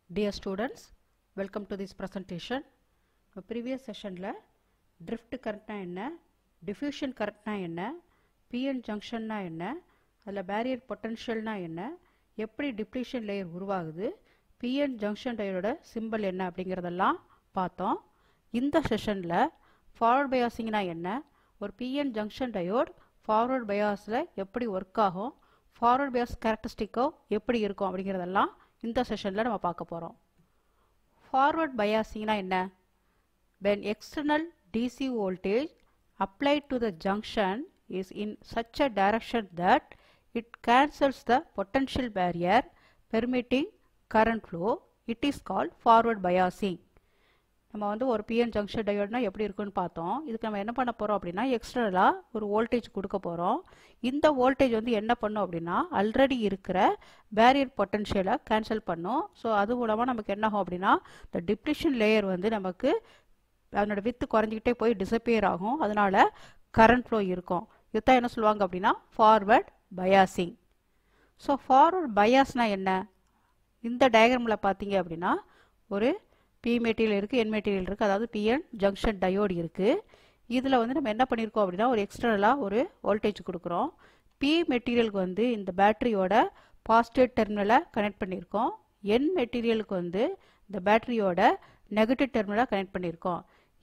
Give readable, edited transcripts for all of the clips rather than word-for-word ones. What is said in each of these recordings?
Dear students, welcome to this presentation. Previous session la drift current na enna, diffusion current na enna, PN junction na enna, adla barrier potential na enna, eppadi depletion layer உருவாகுது, PN junction diode symbol enna அப்படிங்கறதெல்லாம் பார்த்தோம். இந்த செஷன்ல forward biasing na enna, ஒரு PN junction diode forward biasல எப்படி work ஆகும், forward bias characteristic எப்படி இருக்கும் அப்படிங்கறதெல்லாம் இந்த செஷன்ல நம்ம பார்க்க போறோம். Forward biasing na enna? When external DC voltage applied to the junction is in such a direction that it cancels the potential barrier permitting current flow, it is called forward biasing. நம்ம வந்து ஒரு PN junction diode எப்படி இருக்குன்னு பார்த்தோம். இதுக்கு நம்ம என்ன பண்ண போறோம் அப்படின்னா எக்ஸ்டர்னலா ஒரு வோல்டேஜ் கொடுக்க போறோம். இந்த வோல்டேஜ் வந்து என்ன பண்ணும் அப்படின்னா ஆல்ரெடி இருக்கிற பேரியர் பொட்டன்ஷியலை கேன்சல் பண்ணும். ஸோ அது மூலமா நமக்கு என்ன ஆகும் அப்படின்னா இந்த டிப்ளிஷன் லேயர் வந்து நமக்கு அதனோட வித்து குறைஞ்சிக்கிட்டே போய் டிசப்பியர் ஆகும். அதனால கரண்ட் ஃப்ளோ இருக்கும். இதுதான் என்ன சொல்லுவாங்க அப்படின்னா ஃபார்வர்ட் பயாசிங். ஸோ ஃபார்வர்ட் பயாஸ்னா என்ன? இந்த டயக்ராம்ல பார்த்தீங்க அப்படின்னா ஒரு P மெட்டீரியல் இருக்குது, N மெட்டீரியல் இருக்குது, அதாவது PN ஜங்ஷன் டயோடு இருக்குது. இதில் வந்து நம்ம என்ன பண்ணியிருக்கோம் அப்படின்னா ஒரு எக்ஸ்டர்னலாக ஒரு வோல்டேஜ் கொடுக்குறோம். P மெட்டீரியலுக்கு வந்து இந்த பேட்டரியோட பாசிட்டிவ் டெர்மினலை கனெக்ட் பண்ணியிருக்கோம். N மெட்டீரியலுக்கு வந்து இந்த பேட்டரியோட நெகட்டிவ் டெர்மினலை கனெக்ட் பண்ணியிருக்கோம்.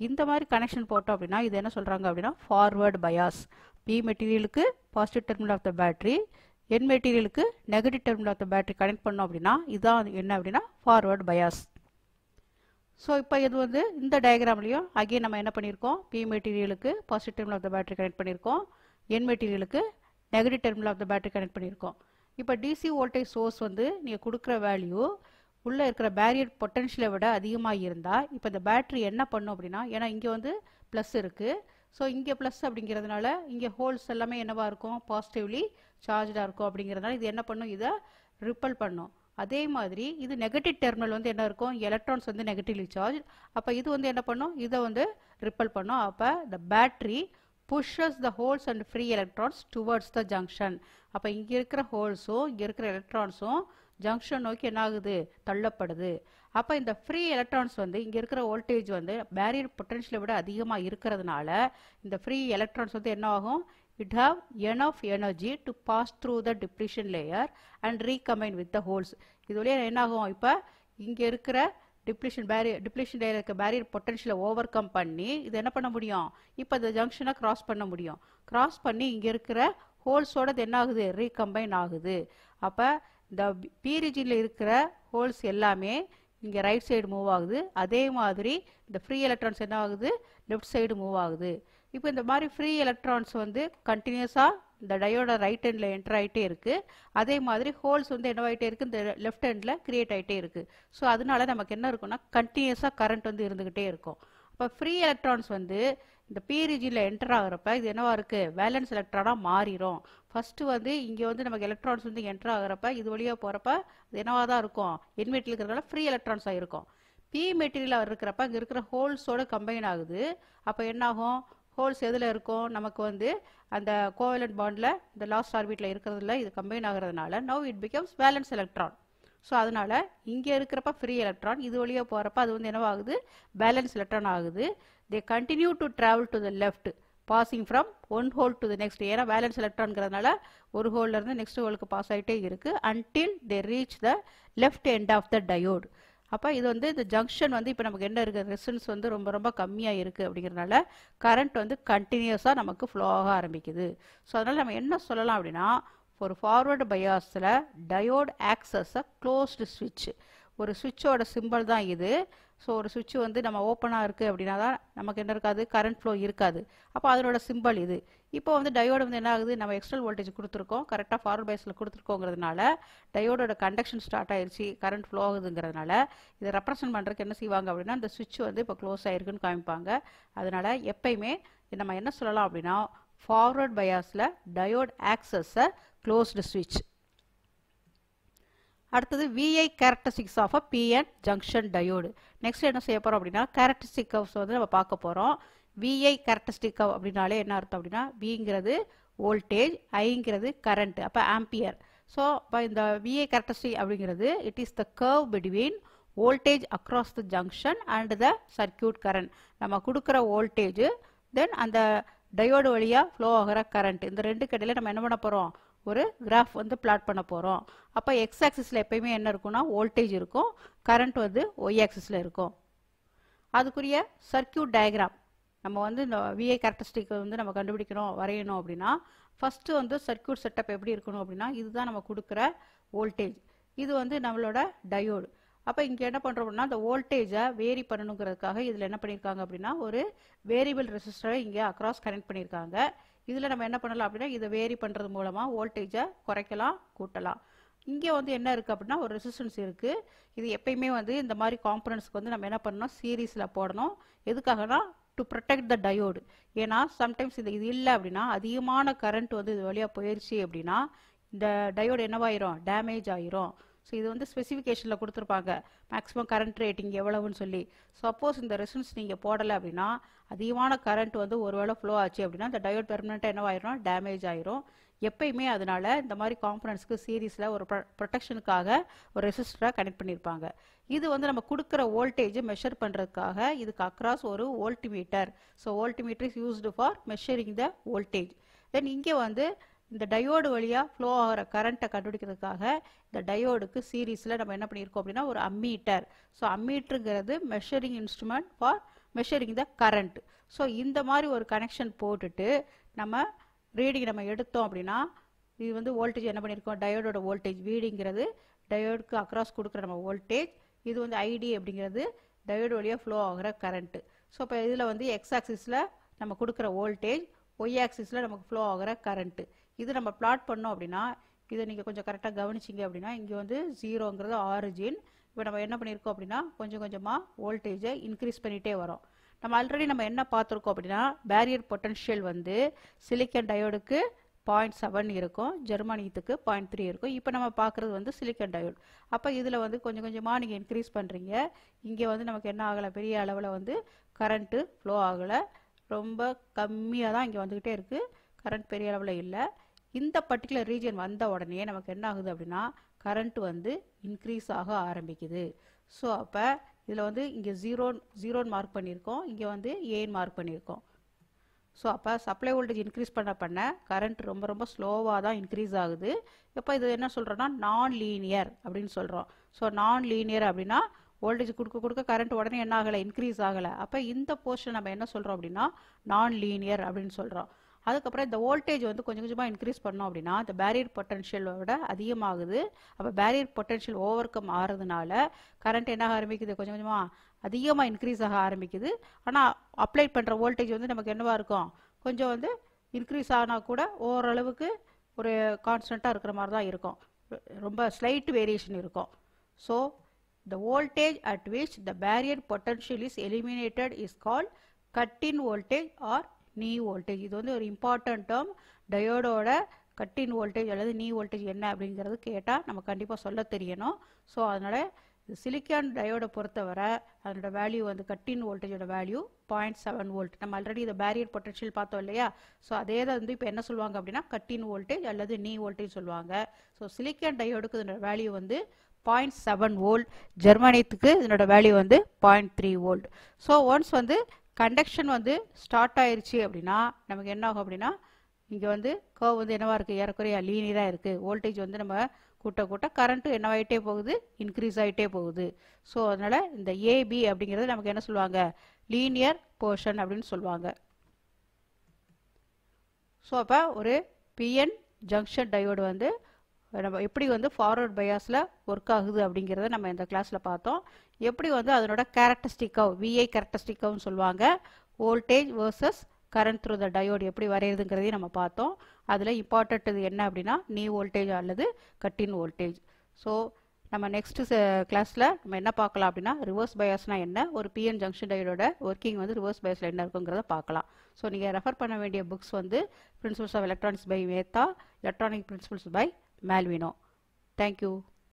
இந்த மாதிரி கனெக்ஷன் போட்டோம் அப்படின்னா இது என்ன சொல்கிறாங்க அப்படின்னா ஃபார்வர்டு பயாஸ். P மெட்டீரியலுக்கு positive terminal of the battery, N மெட்டீரியலுக்கு negative terminal of the battery connect பண்ணோம் அப்படின்னா இதுதான் என்ன அப்படின்னா ஃபார்வர்டு பயாஸ். ஸோ இப்போ இது வந்து இந்த டயக்ராம்லையும் அகைன் நம்ம என்ன பண்ணியிருக்கோம், P மெட்டீரியலுக்கு positive terminal of the battery connect பண்ணியிருக்கோம், N மெட்டீரியலுக்கு negative terminal of the battery connect பண்ணியிருக்கோம். இப்போ டிசி வோல்டேஜ் சோர்ஸ் வந்து நீங்கள் கொடுக்குற வேல்யூ உள்ளே இருக்கிற பேரியர் பொட்டன்ஷியலை விட அதிகமாக இருந்தால் இப்போ இந்த பேட்டரி என்ன பண்ணும் அப்படின்னா, ஏன்னா இங்கே வந்து ப்ளஸ் இருக்குது, ஸோ இங்கே ப்ளஸ் அப்படிங்கிறதுனால இங்கே ஹோல்ஸ் எல்லாமே என்னவாக இருக்கும், பாசிட்டிவ்லி சார்ஜாக இருக்கும். அப்படிங்கிறதுனால இது என்ன பண்ணும், இதை ரிப்பல் பண்ணும். அதே மாதிரி இது நெகட்டிவ் டெர்மினல் வந்து என்ன இருக்கும், எலக்ட்ரான்ஸ் வந்து நெகட்டிவ்லி சார்ஜ். அப்போ இது வந்து என்ன பண்ணும், இதை வந்து ரிப்பல் பண்ணும். அப்போ the battery pushes the holes and free electrons towards the junction. அப்போ இங்கே இருக்கிற ஹோல்ஸும் இங்கே இருக்கிற எலக்ட்ரான்ஸும் ஜங்ஷன் நோக்கி என்ன ஆகுது, தள்ளப்படுது. அப்போ இந்த ஃப்ரீ எலக்ட்ரான்ஸ் வந்து இங்கே இருக்கிற வோல்டேஜ் வந்து பேரியர் பொட்டன்ஷியலை விட அதிகமாக இருக்கிறதுனால இந்த ஃப்ரீ எலக்ட்ரான்ஸ் வந்து என்ன ஆகும், it have enough energy to pass through the depletion layer and recombine with the holes. இது வழியா என்ன ஆகும், இப்போ இங்கே இருக்கிற டிப்ளிஷன் லேயர் இருக்க பேரியர் பொட்டன்ஷியலை ஓவர் கம் பண்ணி இது என்ன பண்ண முடியும், இப்போ இந்த ஜங்ஷனை கிராஸ் பண்ண முடியும். கிராஸ் பண்ணி இங்கே இருக்கிற ஹோல்ஸோட இது என்ன ஆகுது, ரீகம்பைன் ஆகுது. அப்போ இந்த பி ரீஜியனில் இருக்கிற ஹோல்ஸ் எல்லாமே இங்கே ரைட் சைடு மூவ் ஆகுது. அதே மாதிரி இந்த ஃப்ரீ எலக்ட்ரான்ஸ் என்ன ஆகுது, லெஃப்ட் சைடு மூவ் ஆகுது. இப்போ இந்த மாதிரி ஃப்ரீ எலக்ட்ரான்ஸ் வந்து கண்டினியூஸாக இந்த டயோட ரைட் ஹேண்டில் என்டர் ஆகிட்டே இருக்குது. அதே மாதிரி ஹோல்ஸ் வந்து என்னவாயிட்டே இருக்குது, இந்த லெஃப்ட் ஹேண்டில் கிரியேட் ஆகிட்டே இருக்குது. ஸோ அதனால நமக்கு என்ன இருக்குன்னா கண்டினியூஸாக கரண்ட் வந்து இருந்துக்கிட்டே இருக்கும். அப்போ ஃப்ரீ எலக்ட்ரான்ஸ் வந்து இந்த பி ரீஜியனில் என்டர் ஆகிறப்ப இது என்னவா இருக்குது, வேலன்ஸ் எலக்ட்ரானாக மாறிடும். ஃபஸ்ட்டு வந்து இங்கே வந்து நமக்கு எலக்ட்ரான்ஸ் வந்து என்டர் ஆகிறப்ப இது வழியாக போகிறப்ப அது என்னவா தான் இருக்கும், என் மெட்டீரியல் இருக்கிறதுனால ஃப்ரீ எலக்ட்ரான்ஸாக இருக்கும். பி மெட்டீரியல் இருக்கிறப்ப அங்கே இருக்கிற ஹோல்ஸோட கம்பைன் ஆகுது. அப்போ என்னாகும், ஹோல்ஸ் எதில் இருக்கும், நமக்கு வந்து அந்த கோவலண்ட் பாண்டில் இந்த லாஸ்ட் ஆர்பிட்டில் இருக்கிறதுல இது கம்பைன் ஆகிறதுனால now it becomes valence electron. So அதனால இங்கே இருக்கிறப்ப ஃப்ரீ எலக்ட்ரான் இது வழியாக போகிறப்ப அது வந்து என்னவாகுது, பேலன்ஸ் எலக்ட்ரான் ஆகுது. They continue to travel to the left passing from one hole to the next. ஏன்னா பேலன்ஸ் எலக்ட்ரான்ங்கிறதுனால ஒரு ஹோல்லேருந்து நெக்ஸ்ட் ஹோலுக்கு பாஸ் ஆகிட்டே இருக்குது until they reach the left end of the diode. அப்போ இது வந்து இந்த ஜங்ஷன் வந்து இப்போ நமக்கு என்ன இருக்குது, ரெசிஸ்டன்ஸ் வந்து ரொம்ப ரொம்ப கம்மியாக இருக்குது. அப்படிங்கிறதுனால கரண்ட் வந்து கண்டினியூஸாக நமக்கு ஃப்ளோ ஆக ஆரம்பிக்குது. ஸோ அதனால் நம்ம என்ன சொல்லலாம் அப்படின்னா ஒரு ஃபார்வர்டு பயாஸில் diode acts as a closed ஸ்விட்ச். ஒரு சுவிட்சோட சிம்பிள் தான் இது. ஸோ ஒரு சுவிட்ச் வந்து நம்ம ஓப்பனாக இருக்குது அப்படின்னா தான் நமக்கு என்ன இருக்காது, கரண்ட் ஃப்ளோ இருக்காது. அப்போ அதனோட சிம்பிள் இது. இப்போ வந்து டயோடு வந்து என்ன ஆகுது, நம்ம எக்ஸ்டர்னல் வோல்டேஜ் கொடுத்துருக்கோம், கரெக்டாக ஃபார்வர்ட் பயாஸில் கொடுத்துருக்கோங்கிறதுனால டயோடோட கண்டக்ஷன் ஸ்டார்ட் ஆயிடுச்சு, கரண்ட் ஃப்ளோ ஆகுதுங்கிறதுனால இதை ரெப்ரசன்ட் பண்ணுறதுக்கு என்ன செய்வாங்க அப்படின்னா இந்த சுவிட்ச் வந்து இப்போ க்ளோஸ் ஆகிருக்குன்னு காமிப்பாங்க. அதனால் எப்பயுமே நம்ம என்ன சொல்லலாம் அப்படின்னா ஃபார்வர்ட் பயாஸில் diode acts as a closed ஸ்விட்ச். அடுத்தது VI characteristics of a PN junction diode. Next என்ன செய்ய போகிறோம் அப்படின்னா கேரக்டரிஸ்டிக் கர்வ்ஸ் வந்து நம்ம பார்க்க போகிறோம். VI கேரக்டரிஸ்டிக் கர்வ் அப்படின்னாலே என்ன அர்த்தம் அப்படின்னா Vங்கிறது வோல்டேஜ், Iங்கிறது கரண்ட், அப்போ ஆம்பியர். ஸோ இப்போ இந்த VI கேரக்டரிஸ்டிக் அப்படிங்கிறது it is the curve between voltage across the junction and the circuit current. நம்ம கொடுக்கிற voltage then அந்த டயோடு வழியா flow ஆகிற current இந்த ரெண்டு கடையில் நம்ம என்ன பண்ண போகிறோம் ஒரு கிராஃப் வந்து பிளாட் பண்ண போகிறோம். அப்போ எக்ஸ் ஆக்சிஸில் எப்பயுமே என்ன இருக்கும்னா வோல்டேஜ் இருக்கும், கரண்ட் வந்து ஒய் ஆக்சிஸில் இருக்கும். அதுக்குரிய சர்க்கியூட் டயக்ராம் நம்ம வந்து இந்த விஐ கேரக்டரிஸ்டிக் வந்து நம்ம கண்டுபிடிக்கணும் வரையணும் அப்படின்னா ஃபஸ்ட்டு வந்து சர்க்கியூட் செட்டப் எப்படி இருக்கணும் அப்படின்னா இதுதான் நம்ம கொடுக்குற வோல்டேஜ், இது வந்து நம்மளோட டயோடு. அப்போ இங்கே என்ன பண்ணுறோம் அப்படின்னா இந்த வோல்டேஜை வேரி பண்ணணுங்கிறதுக்காக இதில் என்ன பண்ணியிருக்காங்க அப்படின்னா ஒரு வேரியபிள் ரெசிஸ்டரை இங்கே அக்ராஸ் கனெக்ட் பண்ணியிருக்காங்க. இதில் நம்ம என்ன பண்ணலாம் அப்படின்னா இதை வேரி பண்ணுறது மூலமாக வோல்டேஜை குறைக்கலாம் கூட்டலாம். இங்கே வந்து என்ன இருக்குது அப்படின்னா ஒரு ரெசிஸ்டன்ஸ் இருக்குது. இது எப்பயுமே வந்து இந்த மாதிரி காம்பனன்ட்ஸ்க்கு வந்து நம்ம என்ன பண்ணணும் சீரீஸில் போடணும். எதுக்காகனா டு ப்ரொடெக்ட் த டயோடு. ஏன்னா சம்டைம்ஸ் இது இல்லை அப்படின்னா அதிகமான கரண்ட் வந்து இது வழியாக போயிடுச்சு அப்படின்னா இந்த டயோடு என்னவாயிரும் டேமேஜ் ஆயிரும். ஸோ இது வந்து ஸ்பெசிஃபிகேஷனில் கொடுத்துருப்பாங்க மேக்ஸிமம் கரண்ட் ரேட்டிங் எவ்வளவுன்னு சொல்லி. சப்போஸ் இந்த ரெசிஸ்டன்ஸ் நீங்கள் போடலை அப்படின்னா அதிகமான கரண்ட் வந்து ஒருவேளை ஃப்ளோ ஆச்சு அப்படின்னா இந்த டயோட் பெர்மனெண்ட்டாக என்னவாயிரும் டேமேஜ் ஆயிரும். எப்பயுமே அதனால இந்த மாதிரி காம்பனன்ட்ஸ்க்கு சீரீஸில் ஒரு ப்ரொடெக்ஷனுக்காக ஒரு ரெசிஸ்டரை கனெக்ட் பண்ணியிருப்பாங்க. இது வந்து நம்ம கொடுக்குற வோல்டேஜ் மெஷர் பண்ணுறதுக்காக இதுக்கு அக்ராஸ் ஒரு voltmeter. So voltmeter is used for measuring the voltage. Then இங்கே வந்து இந்த டயோடு வழியாக ஃப்ளோ ஆகிற கரண்ட்டை கண்டுபிடிக்கிறதுக்காக இந்த டயோடுக்கு சீரீஸில் நம்ம என்ன பண்ணியிருக்கோம் அப்படின்னா ஒரு அம்மீட்டர். ஸோ அம்மீட்டருங்கிறது measuring instrument for measuring the current. So இந்த மாதிரி ஒரு கனெக்ஷன் போட்டுட்டு நம்ம ரீடிங் நம்ம எடுத்தோம் அப்படின்னா இது வந்து வோல்டேஜ் என்ன பண்ணியிருக்கோம் டயோடோட வோல்டேஜ் வீடிங்கிறது டயோடுக்கு அக்ராஸ் கொடுக்குற நம்ம வோல்டேஜ், இது வந்து ஐடி அப்படிங்கிறது டயோடு வழியாக ஃப்ளோ ஆகிற கரண்ட்டு. ஸோ இப்போ இதில் வந்து எக்ஸ் ஆக்சிஸில் நம்ம கொடுக்குற வோல்டேஜ், ஒய் ஆக்சிஸில் நமக்கு ஃப்ளோ ஆகிற கரண்ட்டு. இது நம்ம பிளாட் பண்ணோம் அப்படின்னா இதை நீங்கள் கொஞ்சம் கரெக்டாக கவனிச்சிங்க அப்படின்னா இங்கே வந்து ஜீரோங்கிறது ஆரிஜின். இப்போ நம்ம என்ன பண்ணியிருக்கோம் அப்படின்னா கொஞ்சம் கொஞ்சமாக வோல்டேஜை இன்க்ரீஸ் பண்ணிகிட்டே வரோம். நம்ம ஆல்ரெடி நம்ம என்ன பார்த்துருக்கோம் அப்படின்னா பேரியர் பொட்டன்ஷியல் வந்து சிலிக்கன் டயோடுக்கு 0.7 இருக்கும், ஜெர்மானியத்துக்கு 0.3 இருக்கும். இப்போ நம்ம பார்க்குறது வந்து சிலிக்கன் டயோடு. அப்போ இதில் வந்து கொஞ்சம் கொஞ்சமாக நீங்கள் இன்க்ரீஸ் பண்ணுறீங்க. இங்கே வந்து நமக்கு என்ன ஆகலை பெரிய அளவில் வந்து கரண்ட்டு ஃப்ளோ ஆகலை, ரொம்ப கம்மியாக தான் இங்கே வந்துக்கிட்டே இருக்குது, கரண்ட் பெரிய அளவில் இல்லை. இந்த பர்டிகுலர் ரீஜன் வந்த உடனே நமக்கு என்ன ஆகுது அப்படின்னா கரண்ட் வந்து இன்க்ரீஸ் ஆக ஆரம்பிக்குது. ஸோ அப்போ இதில் வந்து இங்கே ஜீரோன்னு மார்க் பண்ணியிருக்கோம், இங்கே வந்து ஏன்னு மார்க் பண்ணியிருக்கோம். ஸோ அப்போ சப்ளை வோல்டேஜ் இன்க்ரீஸ் பண்ண கரண்ட் ரொம்ப ரொம்ப ஸ்லோவாக தான் இன்க்ரீஸ் ஆகுது. இப்போ இது என்ன சொல்கிறோன்னா நான் லீனியர் அப்படின்னு சொல்கிறோம். ஸோ நான் லீனியர் அப்படின்னா வோல்டேஜ் கொடுக்க கரண்ட் உடனே என்ன ஆகலை இன்க்ரீஸ் ஆகலை. அப்போ இந்த போர்ஷன் நம்ம என்ன சொல்கிறோம் அப்படின்னா நான் லீனியர் அப்படின்னு சொல்கிறோம். அதுக்கப்புறம் இந்த வோல்டேஜ் வந்து கொஞ்சம் கொஞ்சமாக இன்க்ரீஸ் பண்ணோம் அப்படின்னா இந்த பேரியர் பொட்டன்ஷியலோட அதிகமாகுது. அப்போ பேரியர் பொட்டன்ஷியல் ஓவர் கம் ஆகிறதுனால கரண்ட் என்ன ஆரம்பிக்குது கொஞ்சம் கொஞ்சமாக அதிகமாக இன்க்ரீஸ் ஆக ஆரம்பிக்குது. ஆனால் அப்ளை பண்ணுற வோல்டேஜ் வந்து நமக்கு என்னவாக இருக்கும் கொஞ்சம் வந்து இன்க்ரீஸ் ஆனால் கூட ஓரளவுக்கு ஒரு கான்ஸ்டண்ட்டாக இருக்கிற மாதிரி தான் இருக்கும், ரொம்ப ஸ்லைட் வேரியேஷன் இருக்கும். So the voltage at which the barrier potential is eliminated is called cut-in voltage or knee voltage. இது வந்து ஒரு இம்பார்ட்டன்ட் டேர்ம். டயோடோட கட்-இன் வோல்டேஜ் அல்லது நீ வோல்டேஜ் என்ன அப்படிங்கிறது கேட்டால் நம்ம கண்டிப்பாக சொல்ல தெரியணும். ஸோ அதனால் சிலிக்கான் டயோடை பொறுத்தவரை அதனோட வேல்யூ வந்து கட்-இன் வோல்டேஜோட வேல்யூ 0.7 வோல்ட். நம்ம ஆல்ரெடி இந்த பேரியர் பொட்டன்ஷியல் பார்த்தோம் இல்லையா. ஸோ அதே தான் வந்து இப்போ என்ன சொல்லுவாங்க அப்படின்னா கட்-இன் வோல்டேஜ் அல்லது நீ வோல்டேஜ் சொல்லுவாங்க. ஸோ சிலிக்கான் டயோடுக்கு இதோட வேல்யூ வந்து 0.7 வோல்ட், ஜெர்மானியத்துக்கு இதனோட வேல்யூ வந்து 0.3 வோல்ட். ஸோ ஒன்ஸ் வந்து கண்டக்ஷன் வந்து ஸ்டார்ட் ஆயிடுச்சு அப்படின்னா நமக்கு என்ன ஆகும் அப்படின்னா இங்கே வந்து கர்வ் வந்து என்னவா இருக்குது ஏறக்குறைய லீனியராக இருக்குது. வோல்டேஜ் வந்து நம்ம கூட்ட கரண்ட்டு என்னவாயிட்டே போகுது இன்க்ரீஸ் ஆகிட்டே போகுது. ஸோ அதனால் இந்த ஏபி அப்படிங்கிறது நமக்கு என்ன சொல்லுவாங்க லீனியர் போர்ஷன் அப்படின்னு சொல்லுவாங்க. ஸோ அப்போ ஒரு பிஎன் ஜங்ஷன் டயோடு வந்து நம்ம எப்படி வந்து ஃபார்வர்ட் பயாஸில் ஒர்க் ஆகுது அப்படிங்கிறத நம்ம இந்த கிளாஸில் பார்த்தோம். எப்படி வந்து அதனோட கேரக்டரிஸ்டிக் கர்வ் விஐ கேரக்டரிஸ்டிக் கர்வ்னு சொல்லுவாங்க, voltage versus current through the diode எப்படி வரைகிறதுங்கிறதையும் நம்ம பார்த்தோம். அதில் இம்பார்ட்டன்ட் இது என்ன அப்படின்னா நீ வோல்டேஜ் அல்லது கட்-இன் வோல்டேஜ். ஸோ நம்ம நெக்ஸ்ட் கிளாஸில் நம்ம என்ன பார்க்கலாம் அப்படின்னா ரிவர்ஸ் பயாஸ்னால் என்ன, ஒரு பிஎன் ஜங்ஷன் டயோடோட ஒர்க்கிங் வந்து ரிவர்ஸ் பயாஸில் என்ன இருக்குங்கிறத பார்க்கலாம். ஸோ நீங்கள் ரெஃபர் பண்ண வேண்டிய புக்ஸ் வந்து principles of electronics by Mehta, electronic principles by Malvino. Thank you.